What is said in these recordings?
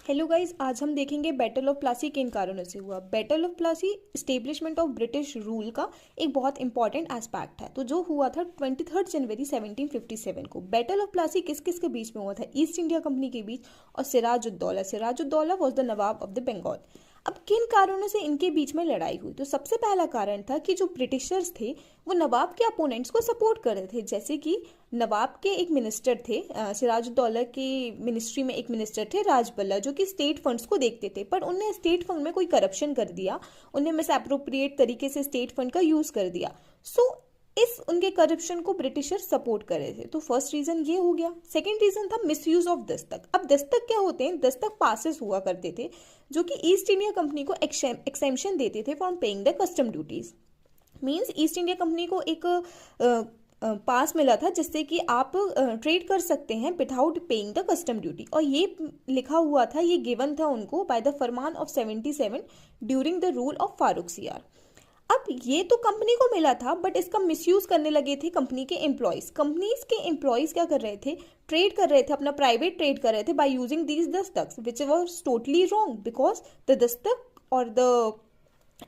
Hello guys, आज हम देखेंगे बैटल ऑफ प्लासी किन कारणों से हुआ। Battle of Plassey establishment of British rule का एक बहुत इंपॉर्टेंट एस्पेक्ट है। तो जो हुआ था 23 जनवरी 1757 को। बैटल ऑफ प्लासी किस किस के बीच में हुआ था? ईस्ट इंडिया कंपनी के बीच और Sirajuddaula. Sirajuddaula was the nawab of the Bengal. अब किन कारणों से इनके बीच में लड़ाई हुई? तो सबसे पहला कारण था कि जो ब्रिटिशर्स थे वो नवाब के अपोनेंट्स को सपोर्ट कर रहे थे। जैसे कि नवाब के एक मिनिस्टर थे, सिराजुद्दौला की मिनिस्ट्री में एक मिनिस्टर थे राजबल्ला, जो कि स्टेट फंड्स को देखते थे, पर उनने स्टेट फंड में कोई करप्शन कर दिया, उन्हें मिस एप्रोप्रिएट तरीके से स्टेट फंड का यूज कर दिया। सो इस उनके करप्शन को ब्रिटिशर सपोर्ट कर रहे थे। तो फर्स्ट रीजन ये हो गया। सेकंड रीजन था मिसयूज ऑफ दस्तक। अब दस्तक क्या होते हैं? दस्तक पासेस हुआ करते थे जो कि ईस्ट इंडिया कंपनी को एक्सेम्पशन देते थे from paying the custom duties. Means east India company को एक पास मिला था जिससे कि आप ट्रेड कर सकते हैं without paying the custom duty, और ये लिखा हुआ था, ये गिवन था उनको by the Farman of 77 during the rule of Farooq सियार। अब ये तो कंपनी को मिला था, बट इसका मिसयूज करने लगे थे कंपनी के एम्प्लॉयज। कंपनीज के एम्प्लॉयज क्या कर रहे थे? ट्रेड कर रहे थे, अपना प्राइवेट ट्रेड कर रहे थे by using these Dastak, which was totally wrong because the Dastak और the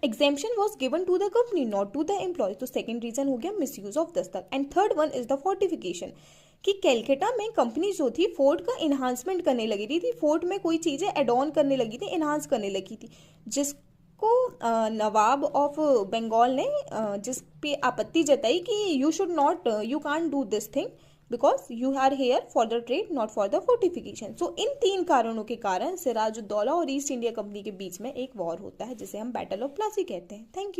exemption was given to the company, not to the employees. तो सेकंड रीजन हो गया misuse of Dastak. And third one is the fortification, कि कैलकाटा में company जो थी fort का enhancement करने लगी थी, फोर्ट में कोई चीजें एड ऑन करने लगी थी, इन्हांस करने लगी थी, जिसको नवाब ऑफ बंगाल ने जिस पे आपत्ति जताई कि you should not, you can't do this thing because you are here for the trade not for the fortification. So इन तीन कारणों के कारण सिराजुद्दौला और ईस्ट इंडिया कंपनी के बीच में एक वॉर होता है जिसे हम बैटल ऑफ प्लासी कहते हैं। Thank you.